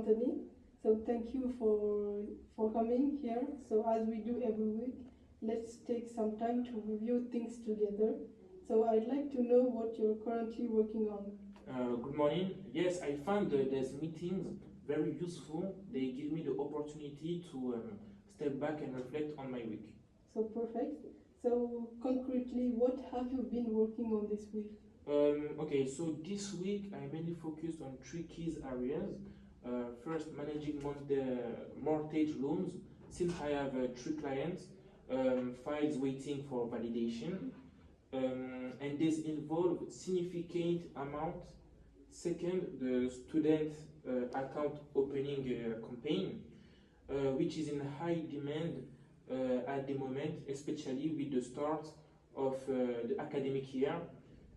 Anthony. So thank you for coming here. So as we do every week, let's take some time to review things together. So I'd like to know what you're currently working on. Good morning. Yes, I found these meetings very useful. They give me the opportunity to step back and reflect on my week. So perfect. So concretely, what have you been working on this week? Okay, so this week I mainly focused on three key areas. First, managing mortgage loans. Since I have three clients, files waiting for validation, and this involved significant amount. Second, the student account opening campaign, which is in high demand at the moment, especially with the start of the academic year.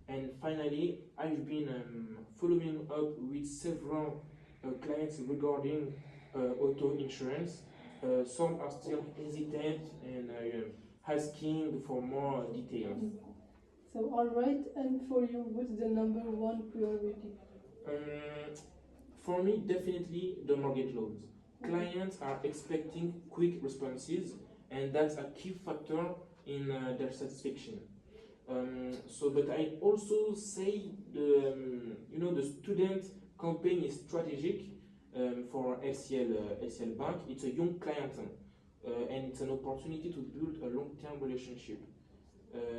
And finally, I've been following up with several clients regarding auto insurance. Some are still hesitant and asking for more details. So all right, and for you, what's the number one priority? For me, definitely the mortgage loans. Clients are expecting quick responses, and that's a key factor in their satisfaction. But I also say the student campaign is strategic for LCL Bank. It's a young client, and it's an opportunity to build a long-term relationship.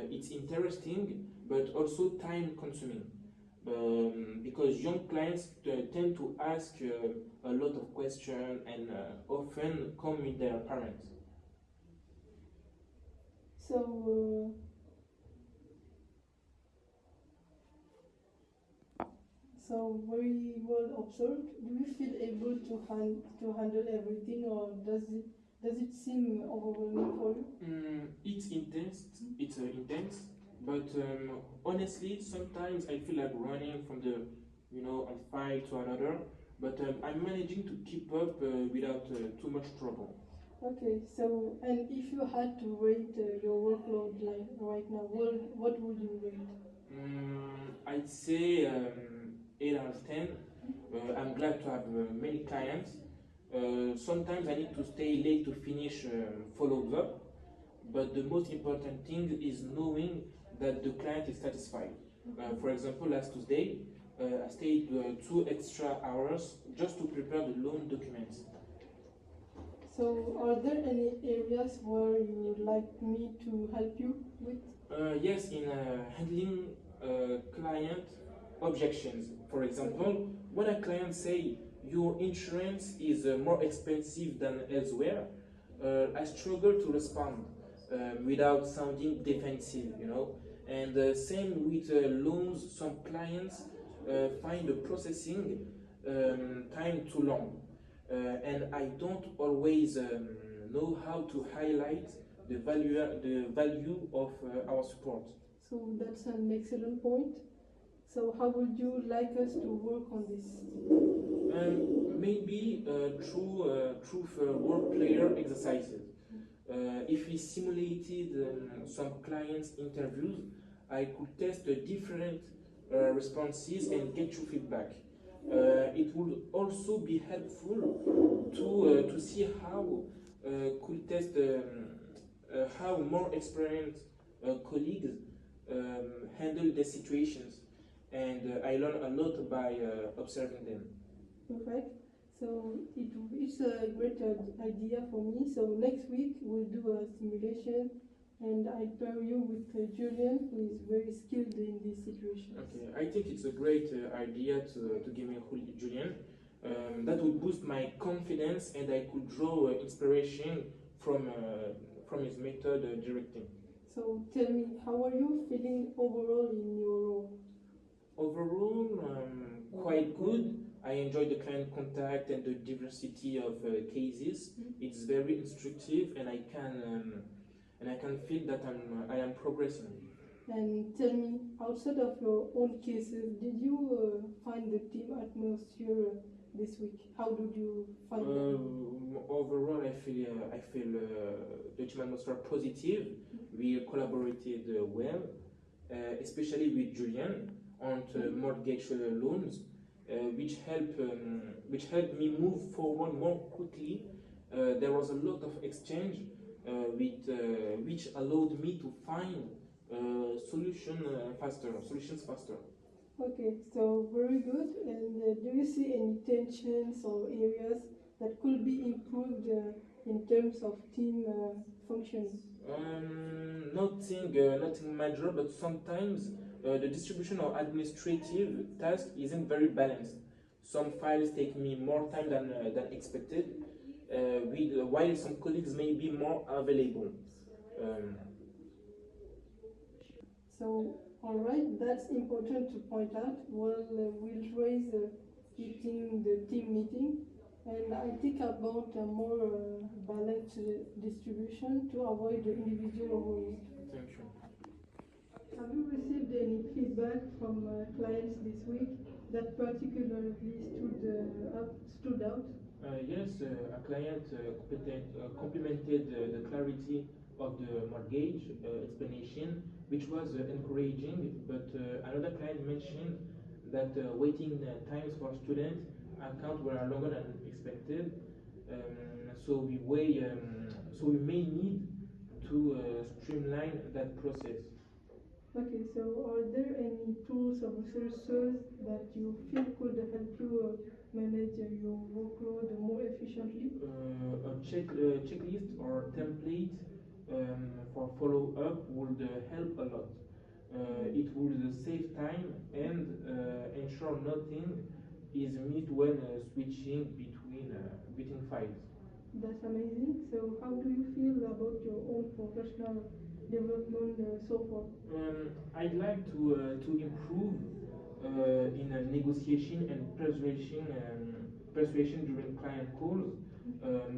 It's interesting, but also time-consuming. Because young clients tend to ask a lot of questions and often come with their parents. So very well observed. Do you feel able to handle everything, or does it seem overwhelming for you? It's intense. It's intense, but honestly, sometimes I feel like running from a file to another. But I'm managing to keep up without too much trouble. Okay. So, and if you had to rate your workload like right now, what would you rate? I'd say 8 out of 10. I'm glad to have many clients. Sometimes I need to stay late to finish follow up, but the most important thing is knowing that the client is satisfied. For example, last Tuesday, I stayed 2 extra hours just to prepare the loan documents. So, are there any areas where you would like me to help you with? Yes, in handling client objections. For example, when a client say your insurance is more expensive than elsewhere, I struggle to respond without sounding defensive. And same with loans, some clients find the processing time too long. And I don't always know how to highlight the value of our support. So that's an excellent point. So how would you like us to work on this? Maybe through role player exercises. If we simulated some clients' interviews, I could test the different responses and get your feedback. It would also be helpful to see how could test how more experienced colleagues handle the situations, and I learn a lot by observing them. Perfect. So it's a great idea for me. So next week we'll do a simulation, and I pair you with Julian, who is very skilled in these situations. Okay, I think it's a great idea to give me Julian. That would boost my confidence, and I could draw inspiration from his method directing. So tell me, how are you feeling overall in your role? Overall, quite good. I enjoy the client contact and the diversity of cases. It's very instructive, and I can feel that I am progressing. And tell me, outside of your own cases, did you find the team atmosphere this week? How did you find it? Overall, I feel the team atmosphere positive. We collaborated well, especially with Julian on mortgage loans, which helped me move forward more quickly. There was a lot of exchange, which allowed me to find solutions faster. Okay, so very good. And do you see any tensions or areas that could be improved in terms of team functioning? Nothing major, but sometimes the distribution of administrative tasks isn't very balanced. Some files take me more time than expected, while some colleagues may be more available. Um, So, all right, that's important to point out. We'll raise it in the team meeting, and I think about a more balanced distribution to avoid the individual roles. Thank you. Have you received any feedback from clients this week that particularly stood out? Yes, a client complimented the clarity of the mortgage explanation, which was encouraging, but another client mentioned that waiting times for student account were longer than expected. So we may need to streamline that process. Okay, so are there any tools or resources that you feel could help you manage your workload more efficiently? A checklist or template for follow up would help a lot. It would save time and ensure nothing is missed when switching between files. That's amazing. So, how do you feel about your own professional development so far? I'd like to improve in negotiation and persuasion during client calls.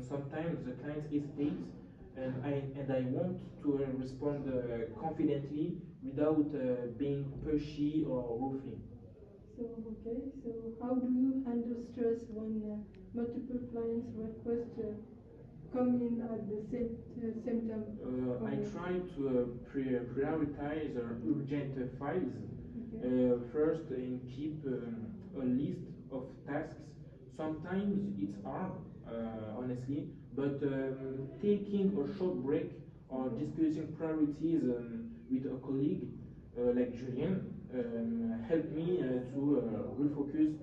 Sometimes the client hesitates, and I want to respond confidently without being pushy or roofing. So, okay, so how do you handle stress when multiple clients request come in at the same time? I try to prioritize urgent files Okay. first and keep a list of tasks. Sometimes it's hard, honestly, but taking a short break or discussing priorities with a colleague like Julien helped me to refocus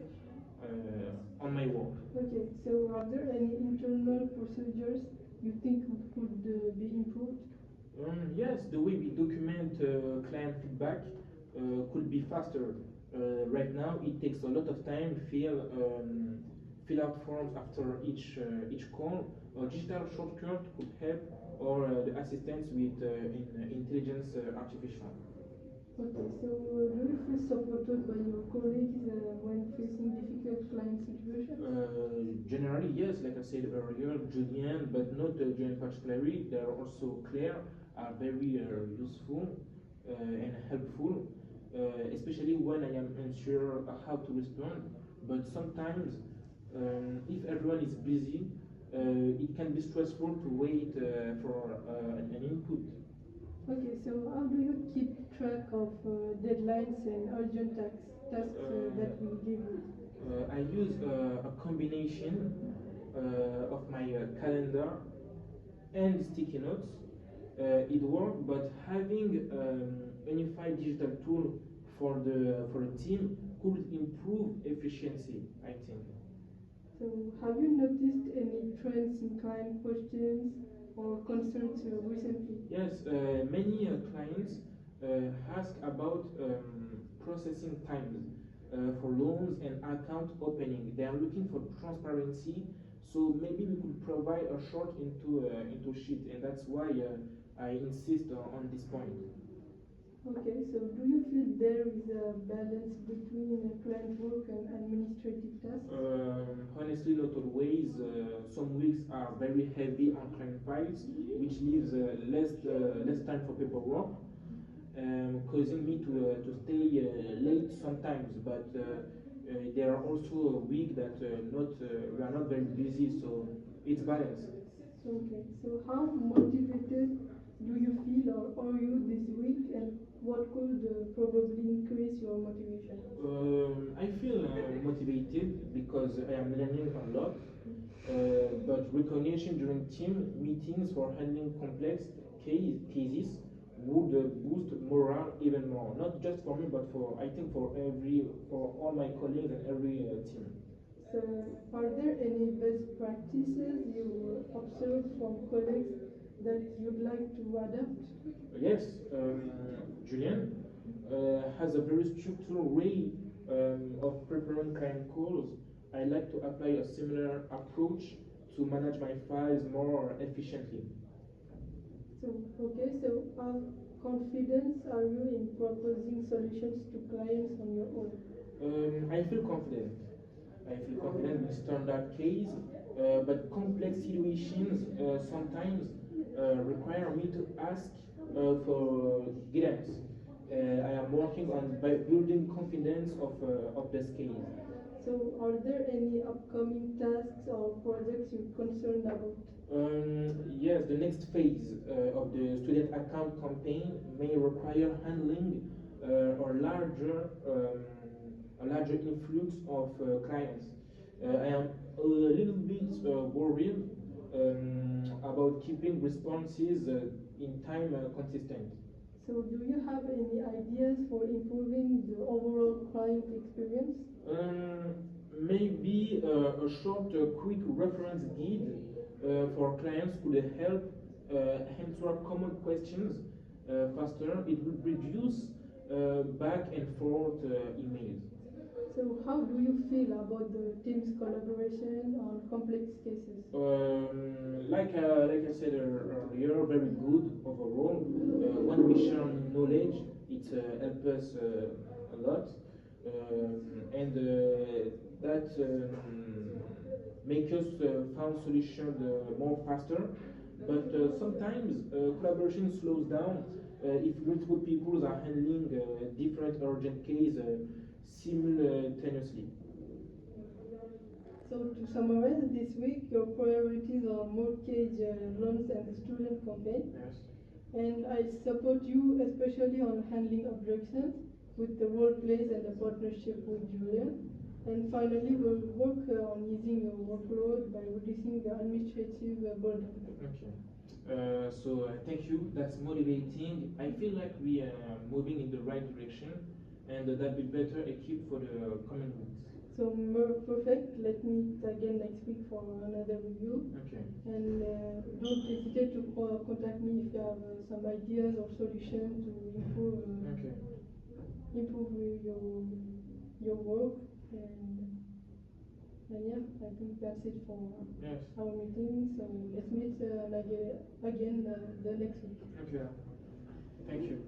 on my work. Okay, so are there any internal procedures you think could be improved? Yes, the way we document client feedback could be faster. Right now, it takes a lot of time. Fill out forms after each call. A digital shortcut could help, or the assistance with intelligence artificial. Okay, so do you feel supported by your colleagues when facing difficult client situations? Generally, yes, like I said earlier, Julian, but not Julian particularly. They are also clear, are very useful and helpful, especially when I am unsure how to respond. But sometimes, if everyone is busy, it can be stressful to wait for an input. Okay, so how do you keep track of deadlines and urgent tasks that we give you? I use a combination of my calendar and sticky notes. It worked, but having a unified digital tool for the team could improve efficiency, I think. So have you noticed any trends in client questions or concerns recently? Yes, many clients ask about processing times for loans and account opening. They are looking for transparency, so maybe we could provide a short into sheet, and that's why I insist on this point. Okay, so do you feel there is a balance between client work and administrative tasks? Honestly, not always. Some weeks are very heavy on client files, which leaves less time for paperwork, causing me to stay late sometimes. But there are also a week that not we are not very busy, so it's balanced. Okay, so how motivated do you feel or are you this week, and what could probably increase your motivation? I feel motivated because I am learning a lot, but recognition during team meetings for handling complex cases would boost morale even more. Not just for me, but for I think for all my colleagues and every team. So, are there any best practices you observed from colleagues that you'd like to adapt? Yes, Julian has a very structured way of preparing client calls. I like to apply a similar approach to manage my files more efficiently. So, okay, so how confident are you in proposing solutions to clients on your own? I feel confident. I feel confident with standard case, but complex situations sometimes require me to ask for guidance. I am working on building confidence of the scale. So, are there any upcoming tasks or projects you're concerned about? Yes, the next phase of the student account campaign may require handling a larger influx of clients. I am a little bit worried about keeping responses in time consistent. So, do you have any ideas for improving the overall client experience? Maybe a short, quick reference guide for clients could help answer common questions faster. It would reduce back and forth emails. So, how do you feel about the team's collaboration on complex cases? Like I said earlier, very good overall. When we share knowledge, it helps us a lot, and that make us find solution more faster. But sometimes collaboration slows down if multiple people are handling different urgent cases simultaneously. So, to summarize, this week your priorities are mortgage loans and student campaign. Yes. And I support you especially on handling objections with the role plays and the partnership with Julian. And finally, we'll work on easing your workload by reducing the administrative burden. Okay. Thank you. That's motivating. I feel like we are moving in the right direction, and that will better equipped for the coming weeks. So, perfect. Let me meet again next week for another review. Okay. And don't hesitate to contact me if you have some ideas or solutions to improve Okay. improve your work. And yeah, I think that's it for Yes. our meeting. So let's meet again the next week. Okay. Thank you.